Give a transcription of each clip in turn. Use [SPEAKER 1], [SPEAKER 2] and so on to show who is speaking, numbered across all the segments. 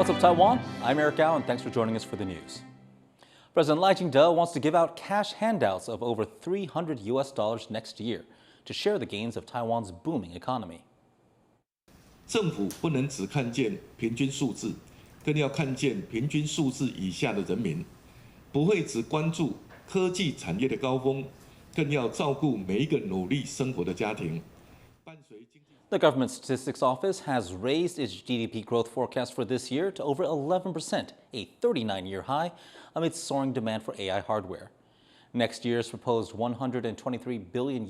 [SPEAKER 1] What's up, Taiwan? I'm Eric Gao, and thanks for joining us for the news. President Lai Ching-te wants to give out cash handouts of over $300 next year to share the gains of Taiwan's booming economy.
[SPEAKER 2] 政府不能只看见平均数字，更要看见平均数字以下的人民，不会只关注科技产业的高峰，更要照顾每一个努力生活的家庭。
[SPEAKER 1] The Government Statistics Office has raised its GDP growth forecast for this year to over 11%, a 39-year high, amid soaring demand for AI hardware. Next year's proposed $123 billion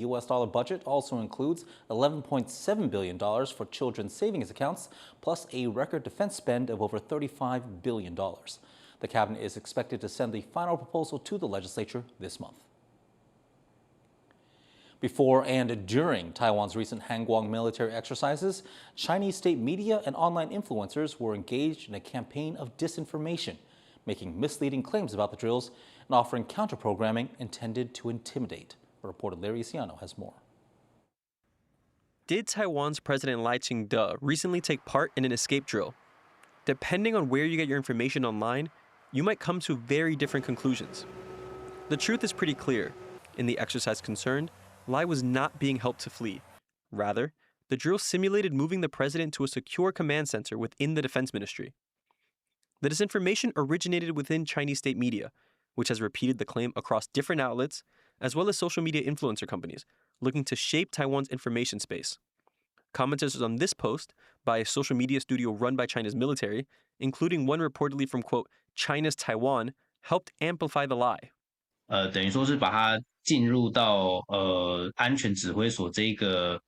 [SPEAKER 1] budget also includes $11.7 billion for children's savings accounts, plus a record defense spend of over $35 billion. The cabinet is expected to send the final proposal to the legislature this month. Before and during Taiwan's recent Handouts military exercises, Chinese state media and online influencers were engaged in a campaign of disinformation, making misleading claims about the drills and offering counter-programming intended to intimidate. Our reporter Larry Ciano has more.
[SPEAKER 3] Did Taiwan's President Lai Ching-te recently take part in an escape drill? Depending on where you get your information online, you might come to very different conclusions. The truth is pretty clear. In the exercise concerned, Lai was not being helped to flee. Rather, the drill simulated moving the president to a secure command center within the defense ministry. The disinformation originated within Chinese state media, which has repeated the claim across different outlets, as well as social media influencer companies, looking to shape Taiwan's information space. Commenters on this post by a social media studio run by China's military, including one reportedly from, quote, China's Taiwan, helped amplify the lie.
[SPEAKER 4] 等于说是把它进入到安全指挥所这个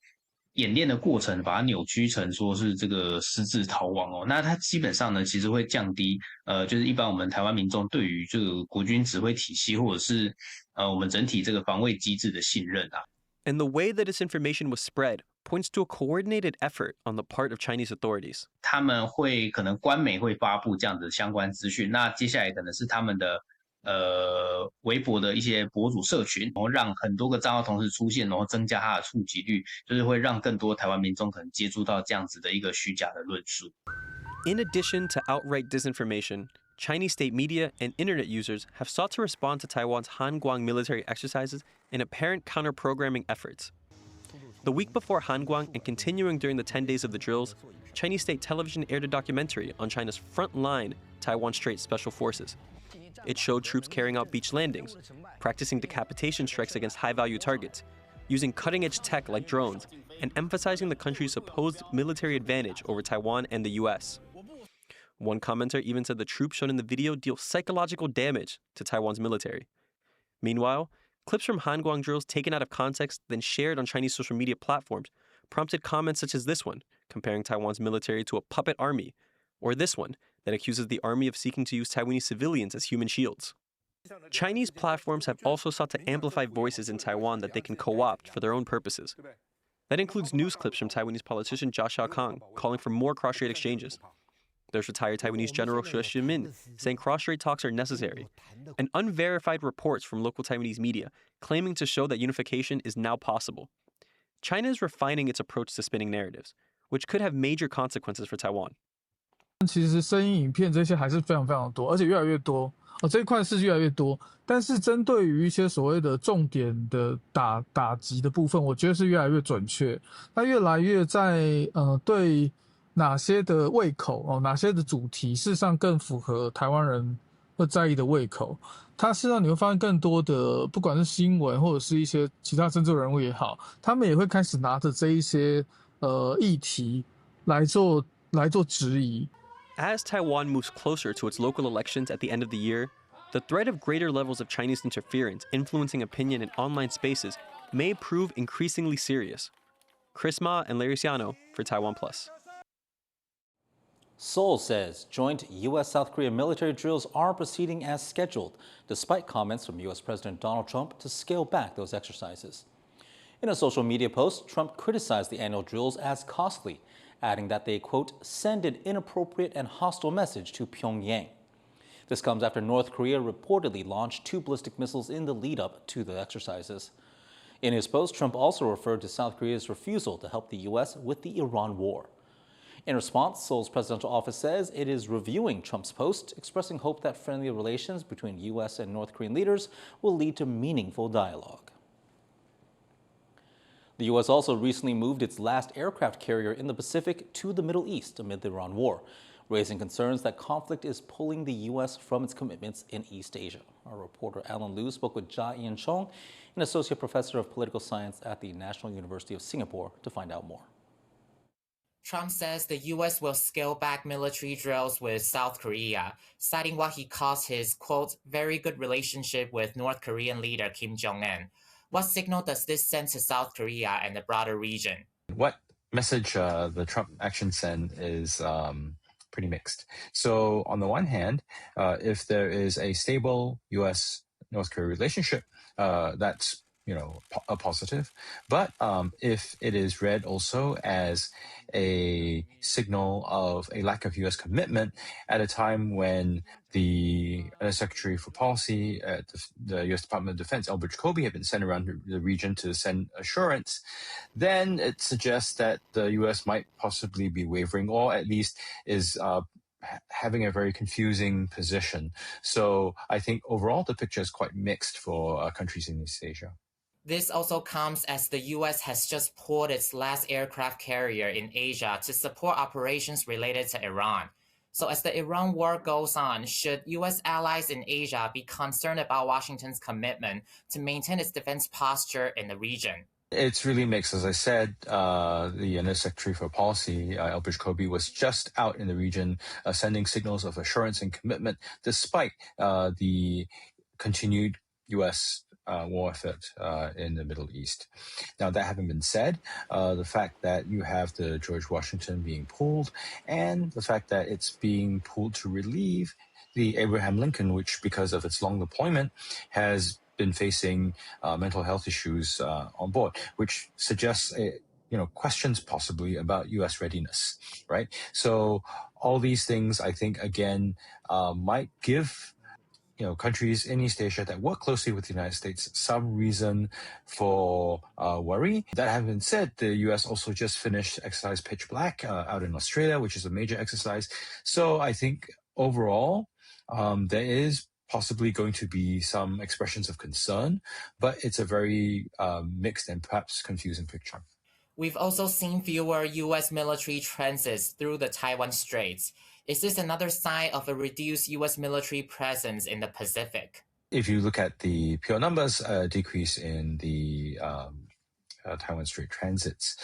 [SPEAKER 4] 演练的过程，把它扭曲成说是这个私自逃亡哦。那它基本上呢，其实会降低就是一般我们台湾民众对于这个国军指挥体系或者是我们整体这个防卫机制的信任啊。
[SPEAKER 3] And the way that disinformation was spread points to a coordinated effort on the part of Chinese authorities.
[SPEAKER 4] 他们会可能官媒会发布这样的相关资讯，那接下来可能是他们的。微博的一些博主社群，然后让很多个账号同时出现，然后增加它的触及率，就是会让更多台湾民众可能接触到这样子的一个虚假的论述。
[SPEAKER 3] In addition to outright disinformation, Chinese state media and internet users have sought to respond to Taiwan's Handouts military exercises in apparent counter-programming efforts. The week before Handouts and continuing during the 10 days of the drills, Chinese state television aired a documentary on China's front-line Taiwan Strait Special Forces. It showed troops carrying out beach landings, practicing decapitation strikes against high-value targets, using cutting-edge tech like drones, and emphasizing the country's supposed military advantage over Taiwan and the U.S. One commenter even said the troops shown in the video deal psychological damage to Taiwan's military. Meanwhile, clips from Handouts drills taken out of context, then shared on Chinese social media platforms, prompted comments such as this one, comparing Taiwan's military to a puppet army, or this one, that accuses the army of seeking to use Taiwanese civilians as human shields. Chinese platforms have also sought to amplify voices in Taiwan that they can co-opt for their own purposes. That includes news clips from Taiwanese politician Jia Xiaokang calling for more cross-strait exchanges. There's retired Taiwanese General Xue Ximin saying cross-strait talks are necessary, and unverified reports from local Taiwanese media claiming to show that unification is now possible. China is refining its approach to spinning narratives, which could have major consequences for Taiwan.
[SPEAKER 5] 其实声音、影片这些还是非常非常多，而且越来越多这一块是越来越多。但是针对于一些所谓的重点的打击的部分，我觉得是越来越准确。它越来越在对哪些的胃口哪些的主题，事实上更符合台湾人会在意的胃口。它事实上你会发现更多的，不管是新闻或者是一些其他政治人物也好，他们也会开始拿着这一些议题来做质疑。
[SPEAKER 3] As Taiwan moves closer to its local elections at the end of the year, the threat of greater levels of Chinese interference influencing opinion in online spaces may prove increasingly serious. Chris Ma and Larry Ciano for TaiwanPlus.
[SPEAKER 1] Seoul says joint U.S.-South Korea military drills are proceeding as scheduled, despite comments from U.S. President Donald Trump to scale back those exercises. In a social media post, Trump criticized the annual drills as costly, adding that they, quote, send an inappropriate and hostile message to Pyongyang. This comes after North Korea reportedly launched 2 ballistic missiles in the lead-up to the exercises. In his post, Trump also referred to South Korea's refusal to help the U.S. with the Iran war. In response, Seoul's presidential office says it is reviewing Trump's post, expressing hope that friendly relations between U.S. and North Korean leaders will lead to meaningful dialogue. The U.S. also recently moved its last aircraft carrier in the Pacific to the Middle East amid the Iran war, raising concerns that conflict is pulling the U.S. from its commitments in East Asia. Our reporter Alan Liu spoke with Ja Yin-chong, an associate professor of political science at the National University of Singapore, to find out more.
[SPEAKER 6] Trump says the U.S. will scale back military drills with South Korea, citing what he calls his, quote, very good relationship with North Korean leader Kim Jong-un. What signal does this send to South Korea and the broader region?
[SPEAKER 7] What message the Trump action send is pretty mixed. So on the one hand, if there is a stable U.S.-North Korea relationship, that's a positive. But if it is read also as a signal of a lack of U.S. commitment at a time when the Secretary for Policy at the U.S. Department of Defense, Albert Jacoby, had been sent around the region to send assurance, then it suggests that the U.S. might possibly be wavering, or at least is having a very confusing position. So I think overall the picture is quite mixed for countries in East Asia.
[SPEAKER 6] This also comes as the U.S. has just pulled its last aircraft carrier in Asia to support operations related to Iran. So as the Iran war goes on, should U.S. allies in Asia be concerned about Washington's commitment to maintain its defense posture in the region?
[SPEAKER 7] It's really mixed. As I said, the Secretary for Policy, Albert Jacoby, was just out in the region sending signals of assurance and commitment despite the continued U.S. war effort in the Middle East. Now, that having been said, the fact that you have the George Washington being pulled and the fact that it's being pulled to relieve the Abraham Lincoln, which because of its long deployment has been facing mental health issues on board, which suggests questions possibly about U.S. readiness, right? So all these things, I think, again, might give countries in East Asia that work closely with the United States some reason for worry. That having been said, the U.S. also just finished exercise Pitch Black out in Australia, which is a major exercise. So I think overall, there is possibly going to be some expressions of concern, but it's a very mixed and perhaps confusing picture.
[SPEAKER 6] We've also seen fewer U.S. military transits through the Taiwan Straits. Is this another sign of a reduced U.S. military presence in the Pacific?
[SPEAKER 7] If you look at the pure numbers, decrease in the Taiwan Strait transits.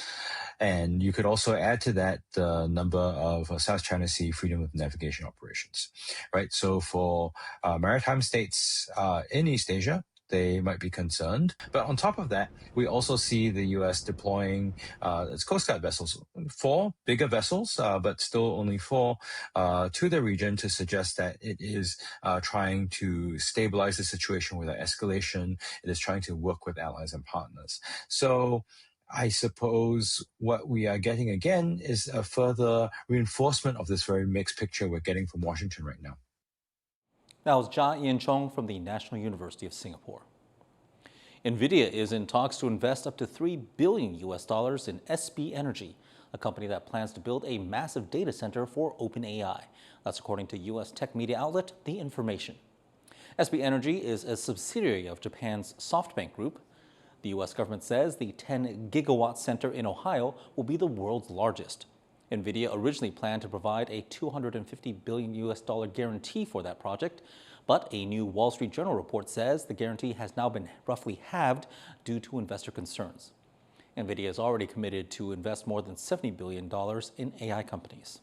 [SPEAKER 7] And you could also add to that the number of South China Sea freedom of navigation operations, right? So for maritime states in East Asia, they might be concerned. But on top of that, we also see the U.S. deploying its Coast Guard vessels, 4 bigger vessels, but still only 4, to the region to suggest that it is trying to stabilize the situation without escalation. It is trying to work with allies and partners. So I suppose what we are getting again is a further reinforcement of this very mixed picture we're getting from Washington right now.
[SPEAKER 1] That was Ja Yin-chong from the National University of Singapore. Nvidia is in talks to invest up to $3 billion in SB Energy, a company that plans to build a massive data center for OpenAI. That's according to U.S. tech media outlet Disinformation. SB Energy is a subsidiary of Japan's SoftBank Group. The U.S. government says the 10-gigawatt center in Ohio will be the world's largest. Nvidia originally planned to provide a $250 billion guarantee for that project, but a new Wall Street Journal report says the guarantee has now been roughly halved due to investor concerns. Nvidia has already committed to invest more than $70 billion in AI companies.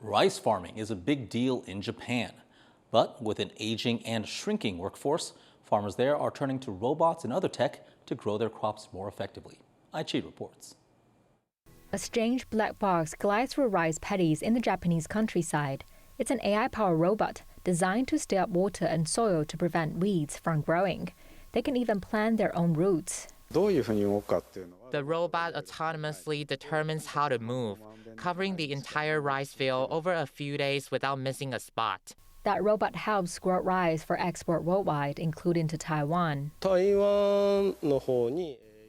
[SPEAKER 1] Rice farming is a big deal in Japan, but with an aging and shrinking workforce, farmers there are turning to robots and other tech to grow their crops more effectively. Aichi reports.
[SPEAKER 8] A strange black box glides through rice paddies in the Japanese countryside. It's an AI-powered robot designed to stir up water and soil to prevent weeds from growing. They can even plant their own roots.
[SPEAKER 6] The robot autonomously determines how to move, covering the entire rice field over a few days without missing a spot.
[SPEAKER 8] That robot helps grow rice for export worldwide, including to Taiwan.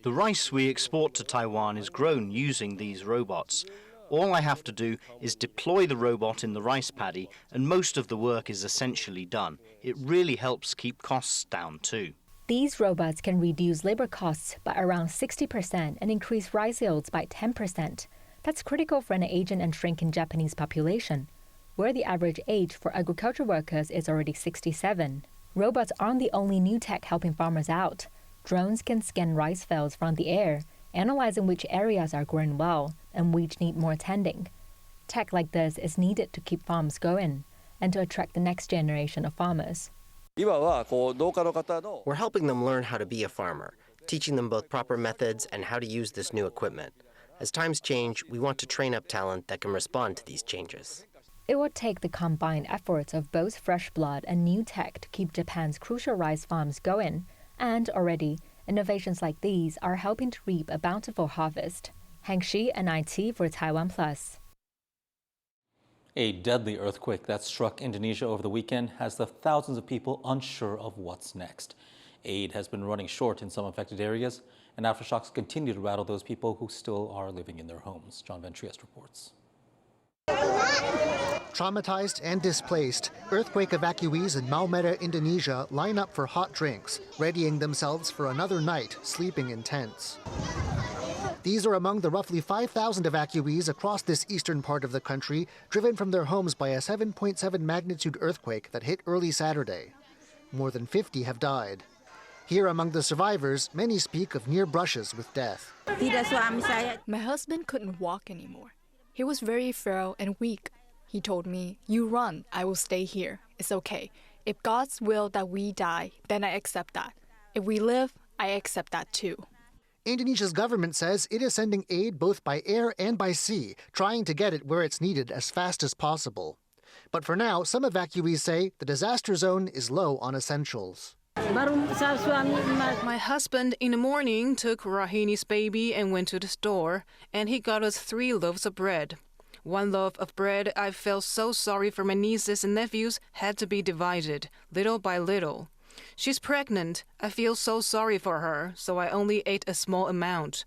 [SPEAKER 9] The rice we export to Taiwan is grown using these robots. All I have to do is deploy the robot in the rice paddy, and most of the work is essentially done. It really helps keep costs down too.
[SPEAKER 8] These robots can reduce labor costs by around 60% and increase rice yields by 10%. That's critical for an aging and shrinking Japanese population, where the average age for agriculture workers is already 67. Robots aren't the only new tech helping farmers out. Drones can scan rice fields from the air, analyzing which areas are growing well and which need more tending. Tech like this is needed to keep farms going and to attract the next generation of farmers.
[SPEAKER 10] We're helping them learn how to be a farmer, teaching them both proper methods and how to use this new equipment. As times change, we want to train up talent that can respond to these changes.
[SPEAKER 8] It will take the combined efforts of both fresh blood and new tech to keep Japan's crucial rice farms going, and already, innovations like these are helping to reap a bountiful harvest. Hang Shi, NIT for TaiwanPlus.
[SPEAKER 1] A deadly earthquake that struck Indonesia over the weekend has left thousands of people unsure of what's next. Aid has been running short in some affected areas, and aftershocks continue to rattle those people who still are living in their homes. John Van Trieste reports.
[SPEAKER 11] Traumatized and displaced, earthquake evacuees in Maumere, Indonesia line up for hot drinks, readying themselves for another night sleeping in tents. These are among the roughly 5,000 evacuees across this eastern part of the country, driven from their homes by a 7.7 magnitude earthquake that hit early Saturday. More than 50 have died. Here among the survivors, many speak of near brushes with death.
[SPEAKER 12] My husband couldn't walk anymore. He was very frail and weak. He told me, "You run, I will stay here. It's okay. If God's will that we die, then I accept that. If we live, I accept that too."
[SPEAKER 11] Indonesia's government says it is sending aid both by air and by sea, trying to get it where it's needed as fast as possible. But for now, some evacuees say the disaster zone is low on essentials.
[SPEAKER 13] My husband in the morning took Rahini's baby and went to the store, and he got us 3 loaves of bread. 1 loaf of bread I felt so sorry for my nieces and nephews had to be divided, little by little. She's pregnant. I feel so sorry for her, so I only ate a small amount.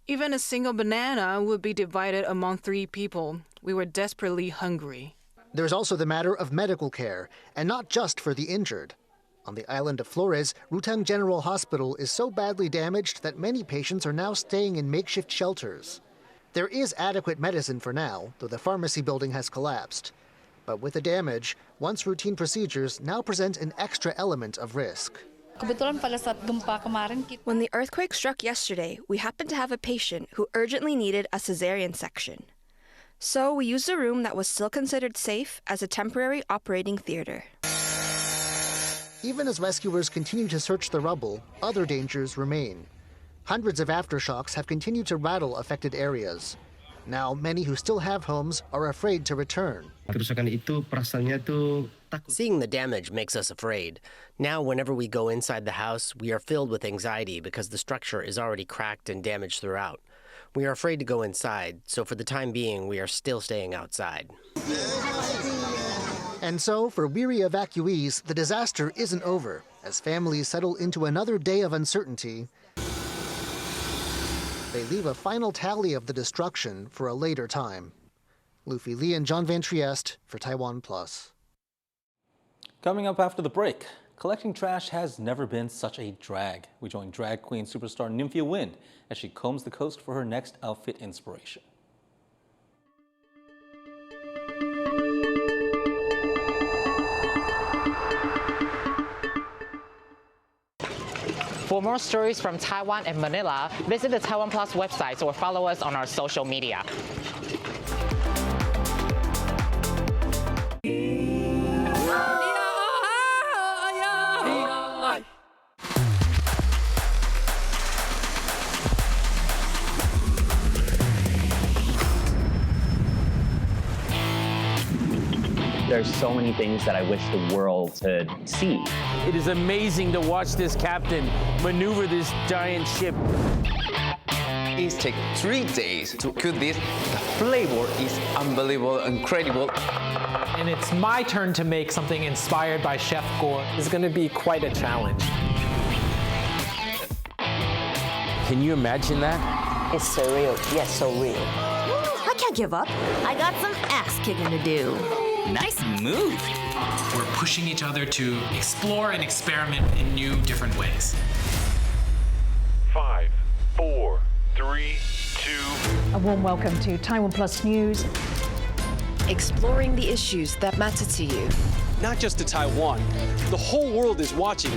[SPEAKER 13] Even a single banana would be divided among 3 people. We were desperately hungry.
[SPEAKER 11] There's also the matter of medical care, and not just for the injured. On the island of Flores, Ruteng General Hospital is so badly damaged that many patients are now staying in makeshift shelters. There is adequate medicine for now, though the pharmacy building has collapsed. But with the damage, once routine procedures now present an extra element of risk.
[SPEAKER 14] When the earthquake struck yesterday, we happened to have a patient who urgently needed a cesarean section. So we used a room that was still considered safe as a temporary operating theater.
[SPEAKER 11] Even as rescuers continue to search the rubble, other dangers remain. Hundreds of aftershocks have continued to rattle affected areas. Now, many who still have homes are afraid to return.
[SPEAKER 10] Seeing the damage makes us afraid. Now, whenever we go inside the house, we are filled with anxiety because the structure is already cracked and damaged throughout. We are afraid to go inside, so for the time being, we are still staying outside.
[SPEAKER 11] And so, for weary evacuees, the disaster isn't over. As families settle into another day of uncertainty, they leave a final tally of the destruction for a later time. Luffy Lee and John Van Trieste for TaiwanPlus.
[SPEAKER 1] Coming up after the break, collecting trash has never been such a drag. We join drag queen superstar Nymphia Wind as she combs the coast for her next outfit inspiration.
[SPEAKER 6] For more stories from Taiwan and Manila, visit the TaiwanPlus website or follow us on our social media.
[SPEAKER 15] There's so many things that I wish the world could see.
[SPEAKER 16] It is amazing to watch this captain maneuver this giant ship.
[SPEAKER 17] It takes 3 days to cook this. The flavor is unbelievable, incredible.
[SPEAKER 18] And it's my turn to make something inspired by Chef Gore. It's going to be quite a challenge.
[SPEAKER 16] Can you imagine that?
[SPEAKER 19] It's surreal. Yes, so real. I can't give up. I got some ass kicking to do.
[SPEAKER 18] Nice move. We're pushing each other to explore and experiment in new, different ways.
[SPEAKER 20] 5, 4, 3, 2.
[SPEAKER 21] A warm welcome to TaiwanPlus News.
[SPEAKER 22] Exploring the issues that matter to you.
[SPEAKER 23] Not just to Taiwan, the whole world is watching.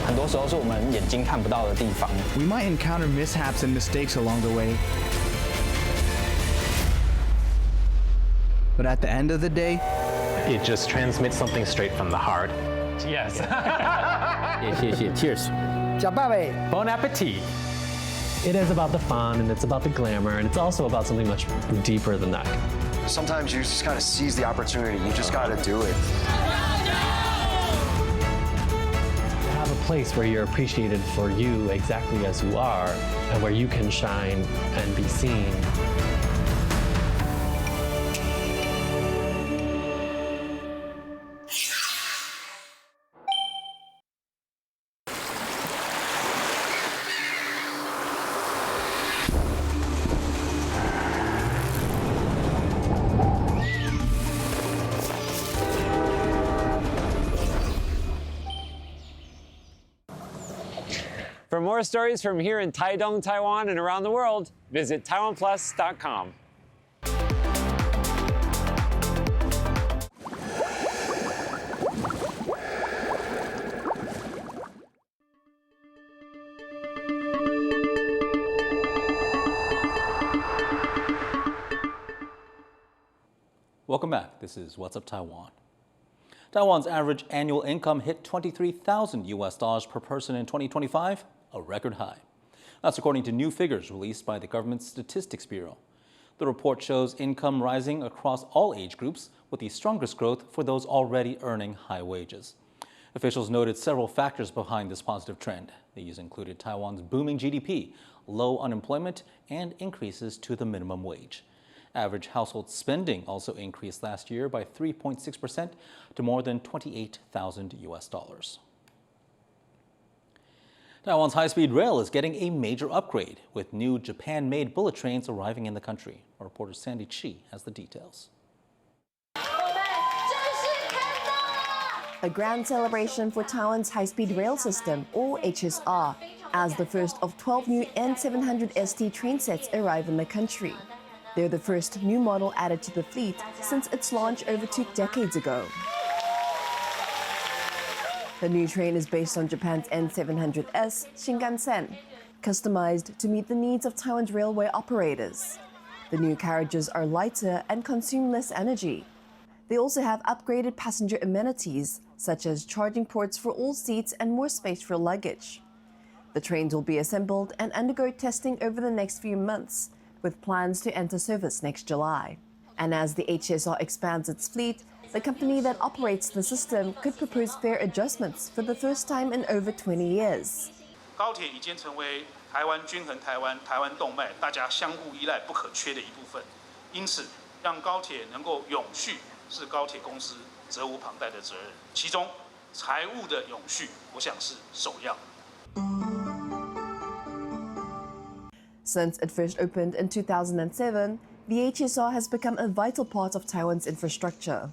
[SPEAKER 24] 很多时候是我们眼睛看不到的地方。
[SPEAKER 25] We might encounter mishaps and mistakes along the way. But at the end of the day,
[SPEAKER 16] it just transmits something straight from the heart. Yes. Cheers. Bon appetit.
[SPEAKER 3] It is about the fun, and it's about the glamour, and it's also about something much deeper than that.
[SPEAKER 26] Sometimes you just gotta seize the opportunity. You just gotta do it.
[SPEAKER 3] Have a place where you're appreciated for you exactly as you are, and where you can shine and be seen.
[SPEAKER 16] For more stories from here in Taidong, Taiwan, and around the world, visit TaiwanPlus.com.
[SPEAKER 1] Welcome back. This is What's Up Taiwan. Taiwan's average annual income hit $23,000 per person in 2025, a record high. That's according to new figures released by the government's Statistics Bureau. The report shows income rising across all age groups, with the strongest growth for those already earning high wages. Officials noted several factors behind this positive trend. These included Taiwan's booming GDP, low unemployment, and increases to the minimum wage. Average household spending also increased last year by 3.6% to more than $28,000. Taiwan's high-speed rail is getting a major upgrade, with new Japan-made bullet trains arriving in the country. Our reporter Sandy Chi has the details.
[SPEAKER 27] A grand celebration for Taiwan's high-speed rail system, or HSR, as the first of 12 new N700 ST train sets arrive in the country. They're the first new model added to the fleet since its launch over 2 decades ago. The new train is based on Japan's N700S Shinkansen, customized to meet the needs of Taiwan's railway operators. The new carriages are lighter and consume less energy. They also have upgraded passenger amenities, such as charging ports for all seats and more space for luggage. The trains will be assembled and undergo testing over the next few months, with plans to enter service next July. And as the HSR expands its fleet, the company that operates the system could propose fare adjustments for the first time in over 20 years.
[SPEAKER 28] 高铁已经成为台湾均衡台湾动脉，大家相互依赖不可缺的一部分。因此，让高铁能够永续，是高铁公司责无旁贷的责任。其中，财务的永续，我想是首要。
[SPEAKER 27] Since it first opened in 2007, the HSR has become a vital part of Taiwan's infrastructure.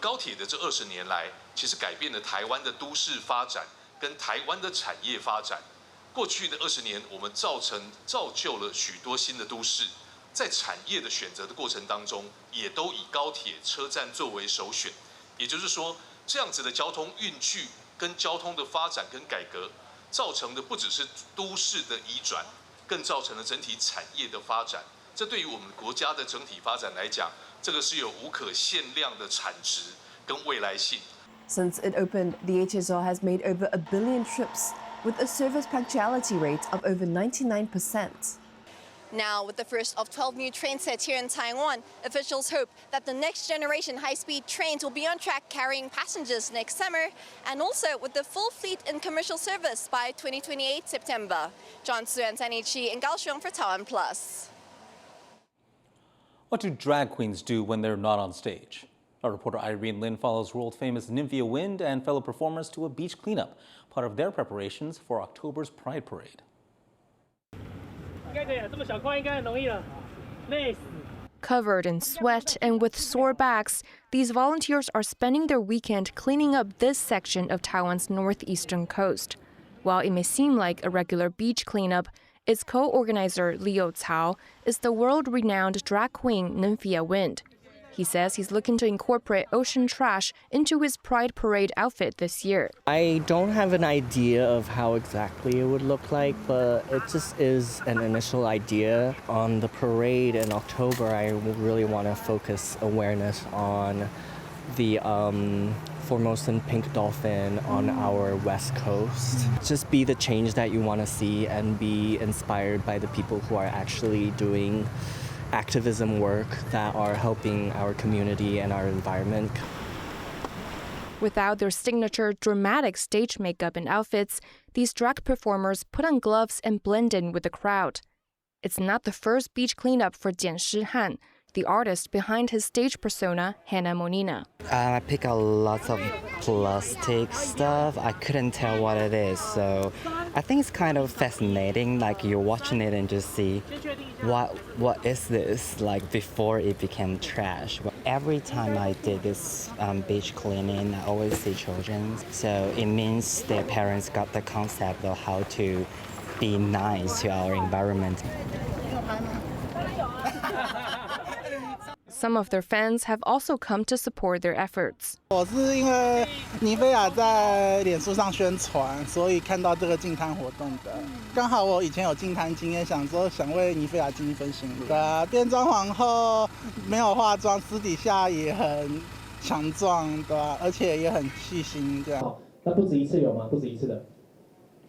[SPEAKER 29] 高铁的这20年来，其实改变了台湾的都市发展跟台湾的产业发展。过去的20年，我们造就了许多新的都市，在产业的选择的过程当中，也都以高铁车站作为首选。也就是说，这样子的交通运具跟交通的发展跟改革，造成的不只是都市的移转，更造成了整体产业的发展。这对于我们国家的整体发展来讲，这个是有无可限量的产值跟未来性。
[SPEAKER 27] Since it opened, the HSR has made over 1 billion trips, with a service punctuality rate of over 99%.
[SPEAKER 30] Now, with the first of 12 new train sets here in Taiwan, officials hope that the next generation high-speed trains will be on track carrying passengers next summer, and also with the full fleet in commercial service by 2028 September. John Su and Sandy Chi in Kaohsiung for TaiwanPlus.
[SPEAKER 1] What do drag queens do when they're not on stage? Our reporter Irene Lin follows world-famous Nvidia Wind and fellow performers to a beach cleanup, part of their preparations for October's Pride Parade.
[SPEAKER 2] Covered in sweat and with sore backs, these volunteers are spending their weekend cleaning up this section of Taiwan's northeastern coast. While it may seem like a regular beach cleanup, its co-organizer Liu Cao is the world-renowned drag queen Nvidia Wind. He says he's looking to incorporate ocean trash into his Pride Parade outfit this year.
[SPEAKER 4] I don't have an idea of how exactly it would look like, but it just is an initial idea. On the parade in October, I really want to focus awareness on the Formosan pink dolphin on our west coast. Just be the change that you want to see and be inspired by the people who are actually doing activism work that are helping our community and our environment.
[SPEAKER 2] Without their signature dramatic stage makeup and outfits, these drag performers put on gloves and blend in with the crowd. It's not the first beach cleanup for Jian Shihan, the artist behind his stage persona, Hannah Monina.
[SPEAKER 5] I pick out lots of plastic stuff. I couldn't tell what it is, so I think it's kind of fascinating. Like you're watching it and just see what is this like before it became trash. Every time I did this beach cleaning, I always see children. So it means their parents got the concept of how to be nice to our environment.
[SPEAKER 2] Some of their fans have also come to support their efforts.
[SPEAKER 7] 我是因为尼菲亚在脸书上宣传，所以看到这个净滩活动的。刚好我以前有净滩经验，想为尼菲亚尽一份心力。变装皇后没有化妆，私底下也很强壮，对吧？而且也很细心，这样。
[SPEAKER 8] 好，那不止一次有吗？不止一次的。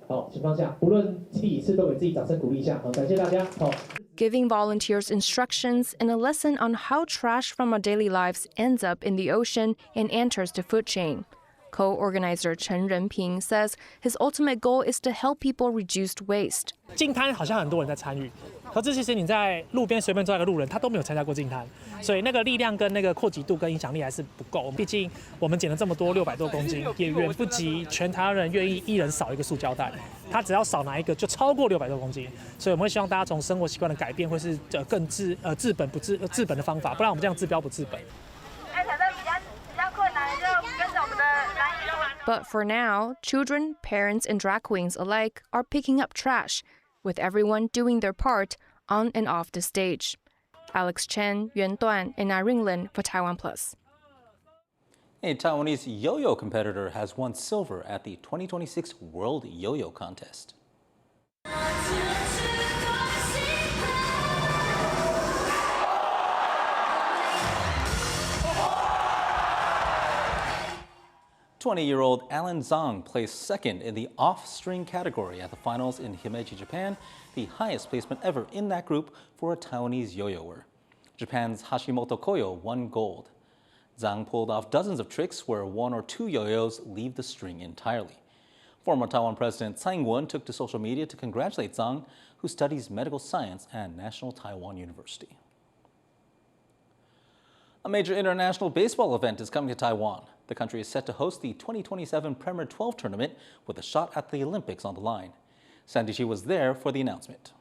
[SPEAKER 8] 好，情况下，不论第几次都给自己掌声鼓励一下。好，感谢大家。好。
[SPEAKER 2] Giving volunteers instructions and a lesson on how trash from our daily lives ends up in the ocean and enters the food chain. Co-organizer Chen Renping says his ultimate goal is to help people reduce waste.
[SPEAKER 9] 净滩好像很多人在参与，可是其实你在路边随便抓一个路人，他都没有参加过净滩，所以那个力量跟那个扩及度跟影响力还是不够。毕竟我们捡了这么多600多公斤，也远不及全台湾人愿意一人少一个塑胶袋。他只要少拿一个，就超过600多公斤。所以我们会希望大家从生活习惯的改变，会是更治本的方法，不然我们这样治标不治本。
[SPEAKER 2] But for now, children, parents, and drag queens alike are picking up trash, with everyone doing their part on and off the stage. Alex Chen, Yuan Duan, and Irene Lin for TaiwanPlus.
[SPEAKER 1] A Taiwanese yo-yo competitor has won silver at the 2026 World Yo-Yo Contest. "20-year-old Alan Zhang placed second in the off-string category at the finals in Himeji, Japan, the highest placement ever in that group for a Taiwanese yo-yoer. Japan's Hashimoto Koyo won gold. Zhang pulled off dozens of tricks where one or two yo-yos leave the string entirely. Former Taiwan President Tsai Ing-wen took to social media to congratulate Zhang, who studies medical science at National Taiwan University. A major international baseball event is coming to Taiwan. The country is set to host the 2027 Premier 12 tournament with a shot at the Olympics on the line. Sandy Chi was there for the announcement.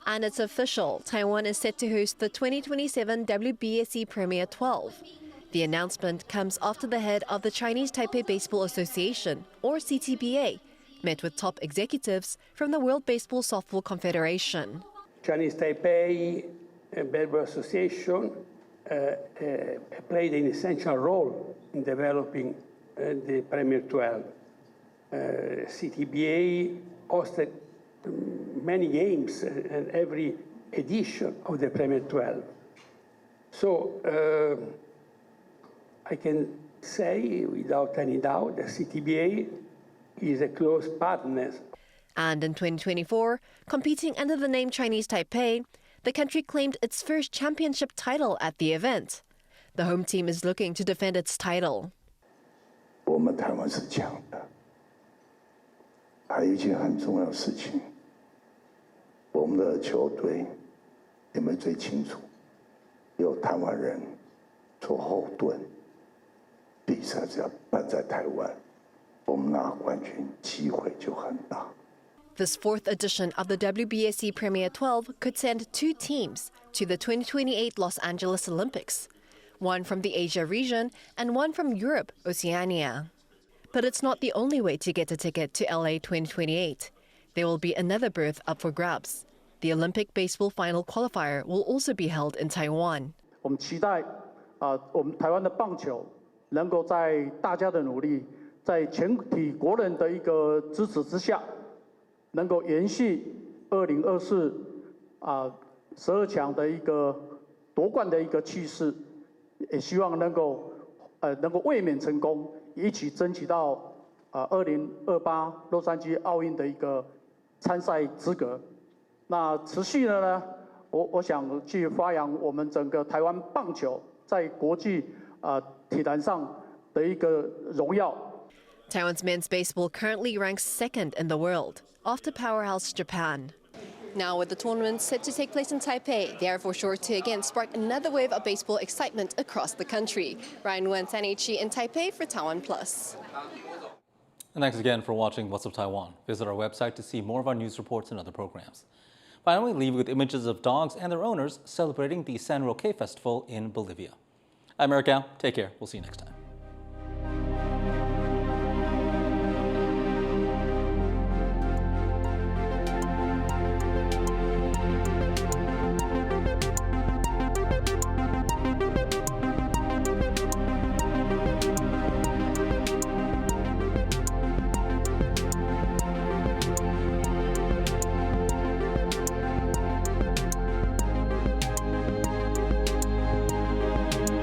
[SPEAKER 22] And it's official, Taiwan is set to host the 2027 WBSC Premier 12. The announcement comes after the head of the Chinese Taipei Baseball Association, or CTBA, met with top executives from the World Baseball Softball Confederation.
[SPEAKER 10] Chinese Taipei Baseball Association played an essential role in developing the Premier 12. CTBA hosted many games and every edition of the Premier 12. So I can say without any doubt that CTBA is a close partner.
[SPEAKER 22] And in 2024, competing under the name Chinese Taipei, the country claimed its first championship title at the event. The home team is looking to defend its title.
[SPEAKER 12] 我们台湾是强的，还有一件很重要的事情，我们的球队，你们最清楚，有台湾人做后盾，比赛只要办在台湾，我们拿冠军机会就很大。
[SPEAKER 22] This fourth edition of the WBSC Premier 12 could send 2 teams to the 2028 Los Angeles Olympics, one from the Asia region and one from Europe, Oceania. But it's not the only way to get a ticket to LA 2028. There will be another berth up for grabs. The Olympic baseball final qualifier will also be held in Taiwan.
[SPEAKER 6] 我们期待我们台湾的棒球能够在大家的努力，在全体国人的一个支持之下，能够延续202412强的一个夺冠的一个气势，也希望能够卫冕成功，一起争取到2028洛杉矶奥运的一个参赛资格。那持续的呢，我想去发扬我们整个台湾棒球在国际体坛上的一个荣耀。
[SPEAKER 22] Taiwan's men's baseball currently ranks 2nd in the world, after powerhouse Japan.
[SPEAKER 30] Now, with the tournament set to take place in Taipei, they are for sure to again spark another wave of baseball excitement across the country. Ryan Wen, Sanichi in Taipei for TaiwanPlus.
[SPEAKER 1] And thanks again for watching What's Up Taiwan. Visit our website to see more of our news reports and other programs. Finally, leave you with images of dogs and their owners celebrating the San Roque Festival in Bolivia. I'm Eric Gao. Take care. We'll see you next time.